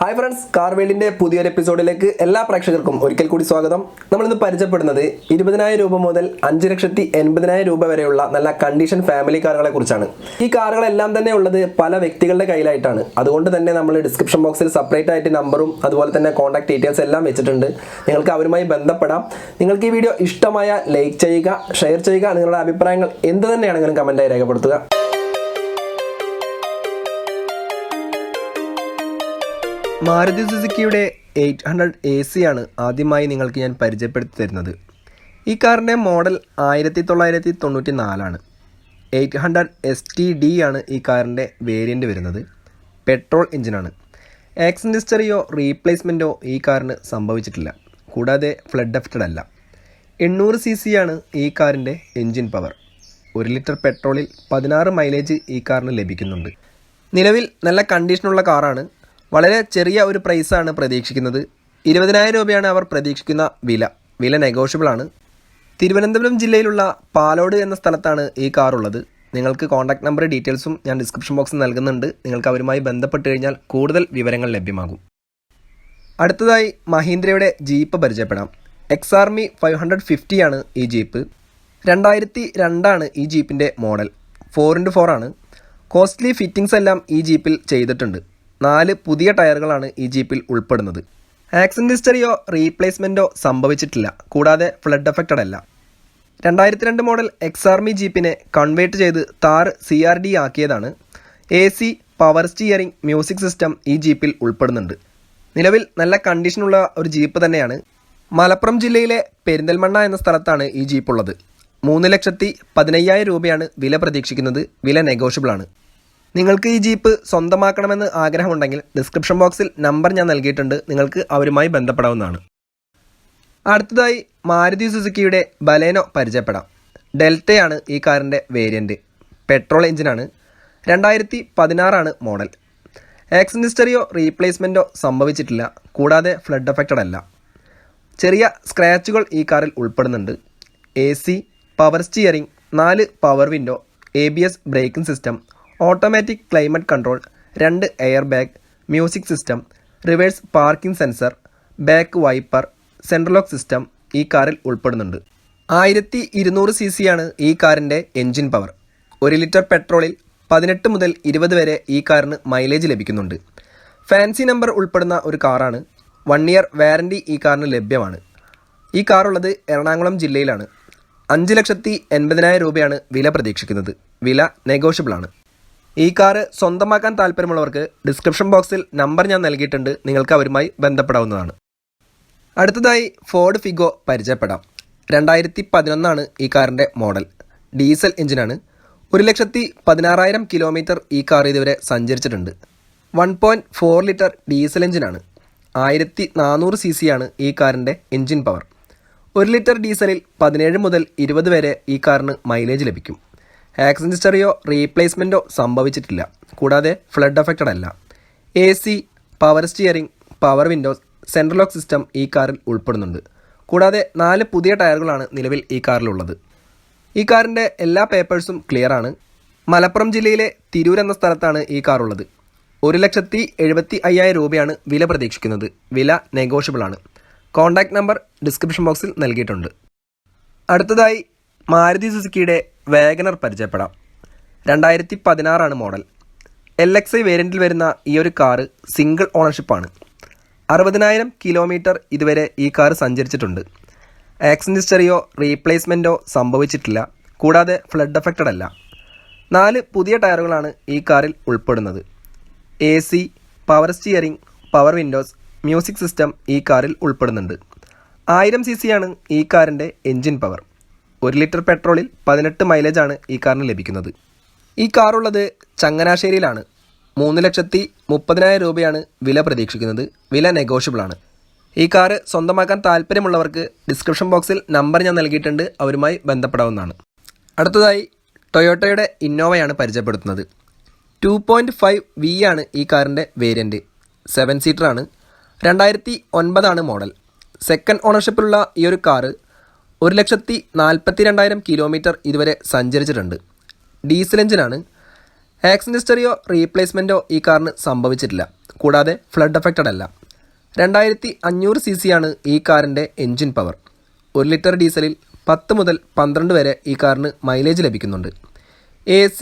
Hi friends, car വേൾഡിൻ്റെ പുതിയൊരു എപ്പിസോഡിലേക്ക് എല്ലാ പ്രേക്ഷകർക്കും ഒരിക്കൽ കൂടി സ്വാഗതം. നമ്മളിന്ന് പരിചയപ്പെടുന്നത് 20,000 രൂപ മുതൽ 5,80,000 രൂപ വരെയുള്ള നല്ല കണ്ടീഷൻ ഫാമിലി കാറുകളെ കുറിച്ചാണ്. ഈ കാറുകളെല്ലാം തന്നെ ഉള്ളത് പല വ്യക്തികളുടെ കയ്യിലായിട്ടാണ്. അതുകൊണ്ട് തന്നെ നമ്മൾ ഡിസ്ക്രിപ്ഷൻ ബോക്സിൽ സെപ്പറേറ്റ് ആയിട്ട് നമ്പറും അതുപോലെ തന്നെ കോൺടാക്ട് ഡീറ്റെയിൽസ് എല്ലാം വെച്ചിട്ടുണ്ട്. നിങ്ങൾക്ക് അവരുമായി ബന്ധപ്പെടാം. നിങ്ങൾക്ക് ഈ വീഡിയോ ഇഷ്ടമായ ലൈക്ക് ചെയ്യുക, ഷെയർ ചെയ്യുക. നിങ്ങളുടെ അഭിപ്രായങ്ങൾ എന്ത് തന്നെയാണെങ്കിലും കമൻറ്റായി രേഖപ്പെടുത്തുക. മാരുതി സുസുക്കിയുടെ 800 AC ആണ് ആദ്യമായി നിങ്ങൾക്ക് ഞാൻ പരിചയപ്പെടുത്തി തരുന്നത്. ഈ കാറിൻ്റെ മോഡൽ 1994 800 STD ആണ് ഈ കാറിൻ്റെ വേരിയൻ്റ് വരുന്നത്. പെട്രോൾ എഞ്ചിനാണ്. ആക്സിഡൻ്റ് ഹിസ്റ്ററിയോ റീപ്ലേസ്മെൻറ്റോ ഈ കാറിന് സംഭവിച്ചിട്ടില്ല. കൂടാതെ ഫ്ലഡ് അഫക്റ്റഡ് അല്ല. 800 cc ആണ് ഈ കാറിൻ്റെ എൻജിൻ പവർ. 1 ലിറ്റർ പെട്രോളിൽ 16 മൈലേജ് ഈ കാറിന് ലഭിക്കുന്നുണ്ട്. നിലവിൽ നല്ല കണ്ടീഷനുള്ള കാറാണ്. വളരെ ചെറിയ ഒരു പ്രൈസാണ് പ്രതീക്ഷിക്കുന്നത്. 20,000 രൂപയാണ് അവർ പ്രതീക്ഷിക്കുന്ന വില നെഗോഷ്യബിൾ ആണ്. തിരുവനന്തപുരം ജില്ലയിലുള്ള പാലോട് എന്ന സ്ഥലത്താണ് ഈ കാർ ഉള്ളത്. നിങ്ങൾക്ക് കോൺടാക്ട് നമ്പർ ഡീറ്റെയിൽസും ഞാൻ ഡിസ്ക്രിപ്ഷൻ ബോക്സിൽ നൽകുന്നുണ്ട്. നിങ്ങൾക്ക് അവരുമായി ബന്ധപ്പെട്ട് കഴിഞ്ഞാൽ കൂടുതൽ വിവരങ്ങൾ ലഭ്യമാകും. അടുത്തതായി മഹീന്ദ്രയുടെ ജീപ്പ് പരിചയപ്പെടാം. XRMI 550 ആണ് ഈ ജീപ്പ്. 2002 ആണ് ഈ ജീപ്പിൻ്റെ മോഡൽ. 4x4 ആണ്. കോസ്റ്റ്ലി ഫിറ്റിംഗ്സ് എല്ലാം ഈ ജീപ്പിൽ ചെയ്തിട്ടുണ്ട്. 4 പുതിയ ടയറുകളാണ് ഈ ജീപ്പിൽ ഉൾപ്പെടുന്നത്. ആക്സിഡൻ്റ് ഹിസ്റ്ററിയോ റീപ്ലേസ്മെൻറ്റോ സംഭവിച്ചിട്ടില്ല. കൂടാതെ ഫ്ലഡ് അഫക്റ്റഡ് അല്ല. 2002 മോഡൽ XRMI ജീപ്പിനെ കൺവേർട്ട് ചെയ്ത് Thar CRD ആക്കിയതാണ്. AC, power steering, music system ഈ ജീപ്പിൽ ഉൾപ്പെടുന്നുണ്ട്. നിലവിൽ നല്ല കണ്ടീഷനുള്ള ഒരു ജീപ്പ് തന്നെയാണ്. മലപ്പുറം ജില്ലയിലെ പെരിന്തൽമണ്ണ എന്ന സ്ഥലത്താണ് ഈ ജീപ്പ് ഉള്ളത്. 3,15,000 രൂപയാണ് വില പ്രതീക്ഷിക്കുന്നത്. വില നെഗോഷ്യബിൾ ആണ്. നിങ്ങൾക്ക് ഈ ജീപ്പ് സ്വന്തമാക്കണമെന്ന് ആഗ്രഹമുണ്ടെങ്കിൽ ഡിസ്ക്രിപ്ഷൻ ബോക്സിൽ നമ്പർ ഞാൻ നൽകിയിട്ടുണ്ട്. നിങ്ങൾക്ക് അവരുമായി ബന്ധപ്പെടാവുന്നതാണ്. അടുത്തതായി മാരുതി സുസുക്കിയുടെ ബലേനോ പരിചയപ്പെടാം. ഡെൽറ്റയാണ് ഈ കാറിൻ്റെ വേരിയൻറ്റ്. പെട്രോൾ എഞ്ചിനാണ്. 2016 ആണ് മോഡൽ. ആക്സിഡൻ്റ് ഹിസ്റ്ററിയോ റീപ്ലേസ്മെൻറ്റോ സംഭവിച്ചിട്ടില്ല. കൂടാതെ ഫ്ലഡ് അഫക്റ്റഡ് അല്ല. ചെറിയ സ്ക്രാച്ചുകൾ ഈ കാറിൽ ഉൾപ്പെടുന്നുണ്ട്. AC, power steering, 4 power window, ABS braking system, automatic climate control, 2 air bag, music system, reverse parking sensor, back wiper, central lock system ഈ കാറിൽ ഉൾപ്പെടുന്നുണ്ട്. 1200 cc ആണ് ഈ കാറിൻ്റെ എൻജിൻ പവർ. 1 ലിറ്റർ പെട്രോളിൽ 18 മുതൽ 20 വരെ ഈ കാറിന് മൈലേജ് ലഭിക്കുന്നുണ്ട്. ഫാൻസി നമ്പർ ഉൾപ്പെടുന്ന ഒരു കാറാണ്. 1 ഇയർ വാറൻറ്റി ഈ കാറിന് ലഭ്യമാണ്. ഈ കാറുള്ളത് എറണാകുളം ജില്ലയിലാണ്. 5,80,000 രൂപയാണ് വില പ്രതീക്ഷിക്കുന്നത്. വില നെഗോഷ്യബിൾ ആണ്. ഈ കാറ് സ്വന്തമാക്കാൻ താല്പര്യമുള്ളവർക്ക് ഡിസ്ക്രിപ്ഷൻ ബോക്സിൽ നമ്പർ ഞാൻ നൽകിയിട്ടുണ്ട്. നിങ്ങൾക്ക് അവരുമായി ബന്ധപ്പെടാവുന്നതാണ്. അടുത്തതായി ഫോർഡ് ഫിഗോ പരിചയപ്പെടാം. 2011 ആണ് ഈ കാറിൻ്റെ മോഡൽ. ഡീസൽ എഞ്ചിനാണ്. 1,16,000 കിലോമീറ്റർ ഈ കാർ ഇതുവരെ സഞ്ചരിച്ചിട്ടുണ്ട്. 1.4 ലിറ്റർ ഡീസൽ എഞ്ചിനാണ്. 1400 cc ആണ് ഈ കാറിൻ്റെ എഞ്ചിൻ പവർ. 1 ലിറ്റർ ഡീസലിൽ 17 മുതൽ 20 വരെ ഈ കാറിന് മൈലേജ് ലഭിക്കും. ആക്സിഡൻ്റ് ഹിസ്റ്ററിയോ റീപ്ലേസ്മെൻറ്റോ സംഭവിച്ചിട്ടില്ല. കൂടാതെ ഫ്ലഡ് അഫക്റ്റഡ് അല്ല. AC, power steering, power Windows, central lock system ഈ കാറിൽ ഉൾപ്പെടുന്നുണ്ട്. കൂടാതെ 4 പുതിയ ടയറുകളാണ് നിലവിൽ ഈ കാറിലുള്ളത്. ഈ കാറിൻ്റെ എല്ലാ പേപ്പേഴ്സും ക്ലിയർ ആണ്. മലപ്പുറം ജില്ലയിലെ തിരൂർ എന്ന സ്ഥലത്താണ് ഈ കാർ ഉള്ളത്. 1,70,500 രൂപയാണ് വില പ്രതീക്ഷിക്കുന്നത്. വില നെഗോഷ്യബിൾ ആണ്. കോൺടാക്ട് നമ്പർ ഡിസ്ക്രിപ്ഷൻ ബോക്സിൽ നൽകിയിട്ടുണ്ട്. അടുത്തതായി മാരുതി സുസുക്കിയുടെ വാഗനർ പരിചയപ്പെടാം. 2016 ആണ് മോഡൽ. LXI വേരിയൻറ്റിൽ വരുന്ന ഈ ഒരു കാറ് സിംഗിൾ ഓണർഷിപ്പാണ്. 60,000 കിലോമീറ്റർ ഇതുവരെ ഈ കാർ സഞ്ചരിച്ചിട്ടുണ്ട്. ആക്സിഡൻ്റ് ഹിസ്റ്ററിയോ റീപ്ലേസ്മെൻറ്റോ സംഭവിച്ചിട്ടില്ല. കൂടാതെ ഫ്ലഡ് അഫക്റ്റഡ് അല്ല. 4 പുതിയ ടയറുകളാണ് ഈ കാറിൽ ഉൾപ്പെടുന്നത്. AC, power steering, power Windows, music system ഈ കാറിൽ ഉൾപ്പെടുന്നുണ്ട്. 1000 cc ആണ് ഈ കാറിൻ്റെ എൻജിൻ പവർ. 1 ലിറ്റർ പെട്രോളിൽ 18 മൈലേജാണ് ഈ കാറിന് ലഭിക്കുന്നത്. ഈ കാറുള്ളത് ചങ്ങനാശ്ശേരിയിലാണ്. 3,30,000 രൂപയാണ് വില പ്രതീക്ഷിക്കുന്നത്. വില നെഗോഷ്യബിൾ ആണ്. ഈ കാറ് സ്വന്തമാക്കാൻ താല്പര്യമുള്ളവർക്ക് ഡിസ്ക്രിപ്ഷൻ ബോക്സിൽ നമ്പർ ഞാൻ നൽകിയിട്ടുണ്ട്. അവരുമായി ബന്ധപ്പെടാവുന്നതാണ്. അടുത്തതായി ടൊയോട്ടയുടെ ഇന്നോവയാണ് പരിചയപ്പെടുത്തുന്നത്. 2.5V ആണ് ഈ കാറിൻ്റെ വേരിയൻറ്റ്. 7 സീറ്ററാണ്. 2009 ആണ് മോഡൽ. സെക്കൻഡ് ഓണർഷിപ്പിലുള്ള ഈ ഒരു കാറ് 1,42,000 കിലോമീറ്റർ ഇതുവരെ സഞ്ചരിച്ചിട്ടുണ്ട്. ഡീസൽ എഞ്ചിനാണ്. ആക്സിഡൻ്റ് ഹിസ്റ്ററിയോ റീപ്ലേസ്മെൻറ്റോ ഈ കാറിന് സംഭവിച്ചിട്ടില്ല. കൂടാതെ ഫ്ലഡ് എഫക്റ്റഡ് അല്ല. 2500 cc ആണ് ഈ കാറിൻ്റെ എൻജിൻ പവർ. 1 ലിറ്റർ ഡീസലിൽ 10 മുതൽ 12 വരെ ഈ കാറിന് മൈലേജ് ലഭിക്കുന്നുണ്ട്. AC,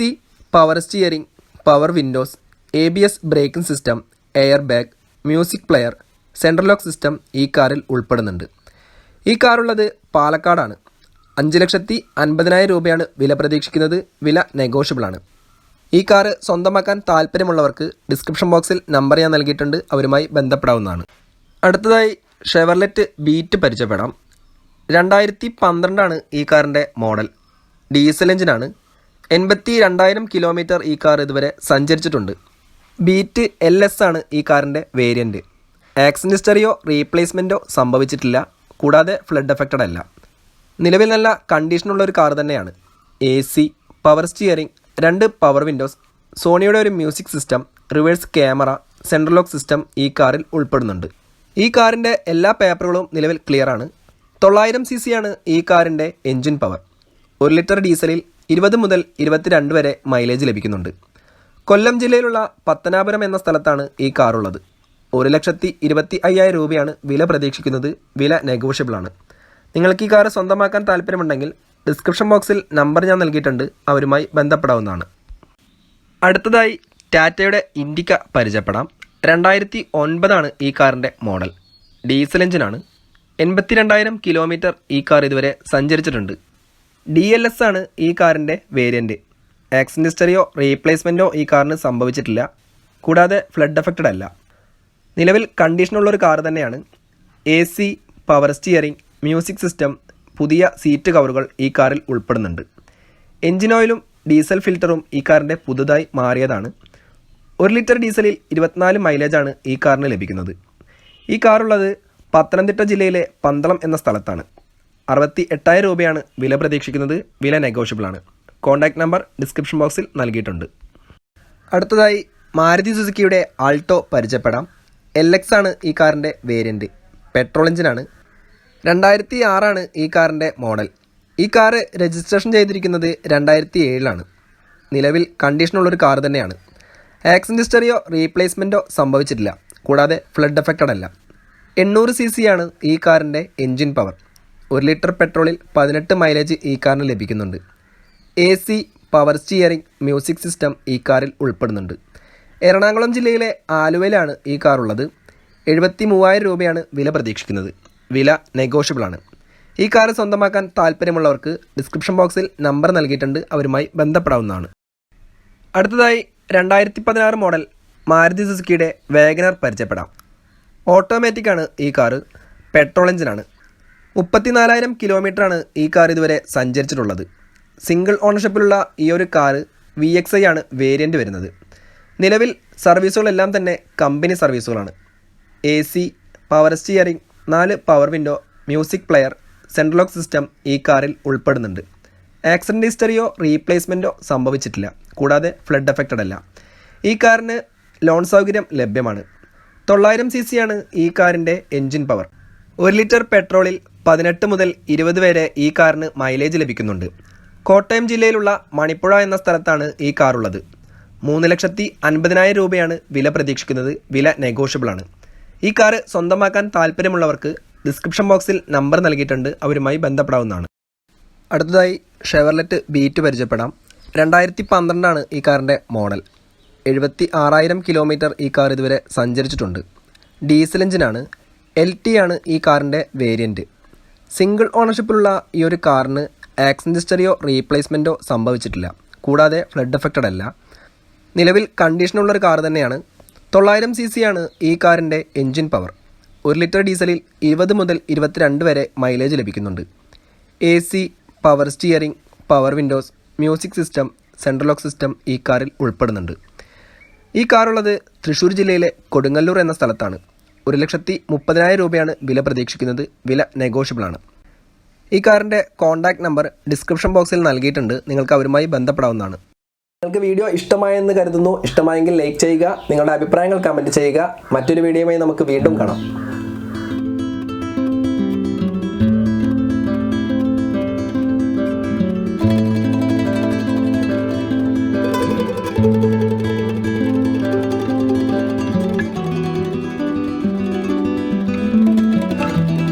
power steering, power Windows, ABS braking system, air bag, music player, central lock system ഈ കാറിൽ ഉൾപ്പെടുന്നുണ്ട്. ഈ കാറുള്ളത് പാലക്കാടാണ്. 5,50,000 രൂപയാണ് വില പ്രതീക്ഷിക്കുന്നത്. വില നെഗോഷ്യബിളാണ്. ഈ കാറ് സ്വന്തമാക്കാൻ താല്പര്യമുള്ളവർക്ക് ഡിസ്ക്രിപ്ഷൻ ബോക്സിൽ നമ്പർ ഞാൻ നൽകിയിട്ടുണ്ട്, അവരുമായി ബന്ധപ്പെടാവുന്നതാണ്. അടുത്തതായി ഷെവർലെറ്റ് ബീറ്റ് പരിചയപ്പെടാം. 2012 ഈ കാറിൻ്റെ മോഡൽ. ഡീസൽ എഞ്ചിനാണ്. 82,000 കിലോമീറ്റർ ഈ കാർ ഇതുവരെ സഞ്ചരിച്ചിട്ടുണ്ട്. ബീറ്റ് LS ആണ് ഈ കാറിൻ്റെ വേരിയൻറ്റ്. ആക്സിഡൻറ്റ് ഹിസ്റ്ററിയോ റീപ്ലേസ്മെൻറ്റോ സംഭവിച്ചിട്ടില്ല. കൂടാതെ ഫ്ലഡ് എഫക്റ്റഡ് അല്ല. നിലവിൽ നല്ല കണ്ടീഷനുള്ള ഒരു കാർ തന്നെയാണ്. AC, power steering, 2 power windows, സോണിയുടെ ഒരു music system, reverse camera, central lock system ഈ കാറിൽ ഉൾപ്പെടുന്നുണ്ട്. ഈ കാറിൻ്റെ എല്ലാ പേപ്പറുകളും നിലവിൽ ക്ലിയർ ആണ്. 900 cc ആണ് ഈ കാറിൻ്റെ എൻജിൻ പവർ. 1 ലിറ്റർ ഡീസലിൽ 20 മുതൽ 22 വരെ മൈലേജ് ലഭിക്കുന്നുണ്ട്. കൊല്ലം ജില്ലയിലുള്ള പത്തനാപുരം എന്ന സ്ഥലത്താണ് ഈ കാറുള്ളത്. 1,25,000 രൂപയാണ് വില പ്രതീക്ഷിക്കുന്നത്. വില നെഗോഷ്യബിളാണ്. നിങ്ങൾക്ക് ഈ കാർ സ്വന്തമാക്കാൻ താല്പര്യമുണ്ടെങ്കിൽ ഡിസ്ക്രിപ്ഷൻ ബോക്സിൽ നമ്പർ ഞാൻ നൽകിയിട്ടുണ്ട്, അവരുമായി ബന്ധപ്പെടാവുന്നതാണ്. അടുത്തതായി ടാറ്റയുടെ ഇൻഡിക്ക പരിചയപ്പെടാം. 2009 ഈ കാറിൻ്റെ മോഡൽ. ഡീസൽ എഞ്ചിനാണ്. 82,000 കിലോമീറ്റർ ഈ കാർ ഇതുവരെ സഞ്ചരിച്ചിട്ടുണ്ട്. DLS ആണ് ഈ കാറിൻ്റെ വേരിയൻറ്റ്. ആക്സിഡൻറ്റ് ഹിസ്റ്ററിയോ റീപ്ലേസ്മെൻറ്റോ ഈ കാറിന് സംഭവിച്ചിട്ടില്ല. കൂടാതെ ഫ്ലഡ് എഫക്റ്റഡ് അല്ല. നിലവിൽ കണ്ടീഷനുള്ളൊരു കാർ തന്നെയാണ്. AC, power steering, music system, പുതിയ സീറ്റ് കവറുകൾ ഈ കാറിൽ ഉൾപ്പെടുന്നുണ്ട്. എൻജിൻ ഓയിലും ഡീസൽ ഫിൽറ്ററും ഈ കാറിൻ്റെ പുതുതായി മാറിയതാണ്. 1 ലിറ്റർ ഡീസലിൽ 24 മൈലേജാണ് ഈ കാറിന് ലഭിക്കുന്നത്. ഈ കാറുള്ളത് പത്തനംതിട്ട ജില്ലയിലെ പന്തളം എന്ന സ്ഥലത്താണ്. 68,000 രൂപയാണ് വില പ്രതീക്ഷിക്കുന്നത്. വില നെഗോഷ്യബിളാണ്. കോൺടാക്ട് നമ്പർ ഡിസ്ക്രിപ്ഷൻ ബോക്സിൽ നൽകിയിട്ടുണ്ട്. അടുത്തതായി മാരുതി സുസുക്കിയുടെ ആൾട്ടോ പരിചയപ്പെടാം. LX ആണ് ഈ കാറിൻ്റെ വേരിയൻറ്റ്. പെട്രോൾ എഞ്ചിനാണ്. 2006 ഈ കാറിൻ്റെ മോഡൽ. ഈ കാറ് രജിസ്ട്രേഷൻ ചെയ്തിരിക്കുന്നത് 2007 നിലവിൽ കണ്ടീഷനുള്ളൊരു കാർ തന്നെയാണ്. ആക്സിഡൻറ്റ് ഹിസ്റ്ററിയോ റീപ്ലേസ്മെൻറ്റോ സംഭവിച്ചിട്ടില്ല. കൂടാതെ ഫ്ലഡ് എഫക്റ്റഡ് അല്ല. 800 cc ആണ് ഈ കാറിൻ്റെ എൻജിൻ പവർ. 1 ലിറ്റർ പെട്രോളിൽ 18 മൈലേജ് ഈ കാറിന് ലഭിക്കുന്നുണ്ട്. AC, power steering, music system ഈ കാറിൽ ഉൾപ്പെടുന്നുണ്ട്. എറണാകുളം ജില്ലയിലെ ആലുവയിലാണ് ഈ കാറുള്ളത്. 73,000 രൂപയാണ് വില പ്രതീക്ഷിക്കുന്നത്. വില നെഗോഷ്യബിളാണ്. ഈ കാർ സ്വന്തമാക്കാൻ താല്പര്യമുള്ളവർക്ക് ഡിസ്ക്രിപ്ഷൻ ബോക്സിൽ നമ്പർ നൽകിയിട്ടുണ്ട്, അവരുമായി ബന്ധപ്പെടാവുന്നതാണ്. അടുത്തതായി 2016 മോഡൽ മാരുതി സുസുക്കിയുടെ വാഗനർ പരിചയപ്പെടാം. ഓട്ടോമാറ്റിക് ആണ് ഈ കാറ്. പെട്രോൾ എഞ്ചിനാണ്. 34,000 കിലോമീറ്ററാണ് ഈ കാർ ഇതുവരെ സഞ്ചരിച്ചിട്ടുള്ളത്. സിംഗിൾ ഓണർഷിപ്പിലുള്ള ഈ ഒരു കാറ് VXI ആണ് വേരിയൻ്റ് വരുന്നത്. നിലവിൽ സർവീസുകളെല്ലാം തന്നെ കമ്പനി സർവീസുകളാണ്. AC, power steering, 4 power window, music player, central lock system ഈ കാറിൽ ഉൾപ്പെടുന്നുണ്ട്. ആക്സിഡൻറ്റ് ഹിസ്റ്ററിയോ റീപ്ലേസ്മെൻറ്റോ സംഭവിച്ചിട്ടില്ല. കൂടാതെ ഫ്ലഡ് എഫക്റ്റഡ് അല്ല. ഈ കാറിന് ലോൺ സൗകര്യം ലഭ്യമാണ്. 900 cc ആണ് ഈ കാറിൻ്റെ എൻജിൻ പവർ. 1 ലിറ്റർ പെട്രോളിൽ 18 മുതൽ 20 വരെ ഈ കാറിന് മൈലേജ് ലഭിക്കുന്നുണ്ട്. കോട്ടയം ജില്ലയിലുള്ള മണിപ്പുഴ എന്ന സ്ഥലത്താണ് ഈ കാറുള്ളത്. 3,50,000 രൂപയാണ് വില പ്രതീക്ഷിക്കുന്നത്. വില നെഗോഷ്യബിളാണ്. ഈ കാറ് സ്വന്തമാക്കാൻ താല്പര്യമുള്ളവർക്ക് ഡിസ്ക്രിപ്ഷൻ ബോക്സിൽ നമ്പർ നൽകിയിട്ടുണ്ട്, അവരുമായി ബന്ധപ്പെടാവുന്നതാണ്. അടുത്തതായി ഷെവർലെറ്റ് ബീറ്റ് പരിചയപ്പെടാം. 2012 ഈ കാറിൻ്റെ മോഡൽ. 76,000 കിലോമീറ്റർ ഈ കാർ ഇതുവരെ സഞ്ചരിച്ചിട്ടുണ്ട്. ഡീസൽ എഞ്ചിനാണ്. LT ആണ് ഈ കാറിൻ്റെ വേരിയൻറ്റ്. സിംഗിൾ ഓണർഷിപ്പിലുള്ള ഈ ഒരു കാറിന് ആക്സിഡൻറ്റ് ഹിസ്റ്ററിയോ റീപ്ലേസ്മെൻറ്റോ സംഭവിച്ചിട്ടില്ല. കൂടാതെ ഫ്ലഡ് എഫക്റ്റഡ് അല്ല. നിലവിൽ കണ്ടീഷനുള്ളൊരു കാർ തന്നെയാണ്. 900 cc ആണ് ഈ കാറിൻ്റെ എൻജിൻ പവർ. 1 ലിറ്റർ ഡീസലിൽ 20 മുതൽ 22 വരെ മൈലേജ് ലഭിക്കുന്നുണ്ട്. AC, power steering, power Windows, music system, central lock system ഈ കാറിൽ ഉൾപ്പെടുന്നുണ്ട്. ഈ കാറുള്ളത് തൃശ്ശൂർ ജില്ലയിലെ കൊടുങ്ങല്ലൂർ എന്ന സ്ഥലത്താണ്. 1,30,000 രൂപയാണ് വില പ്രതീക്ഷിക്കുന്നത്. വില നെഗോഷ്യബിളാണ്. ഈ കാറിൻ്റെ കോൺടാക്ട് നമ്പർ ഡിസ്ക്രിപ്ഷൻ ബോക്സിൽ നൽകിയിട്ടുണ്ട്, നിങ്ങൾക്ക് അവരുമായി ബന്ധപ്പെടാവുന്നതാണ്. നിങ്ങൾക്ക് വീഡിയോ ഇഷ്ടമായെന്ന് കരുതുന്നു. ഇഷ്ടമായെങ്കിൽ ലൈക്ക് ചെയ്യുക. നിങ്ങളുടെ അഭിപ്രായങ്ങൾ കമൻറ്റ് ചെയ്യുക. മറ്റൊരു വീഡിയോയുമായി നമുക്ക് വീണ്ടും കാണാം.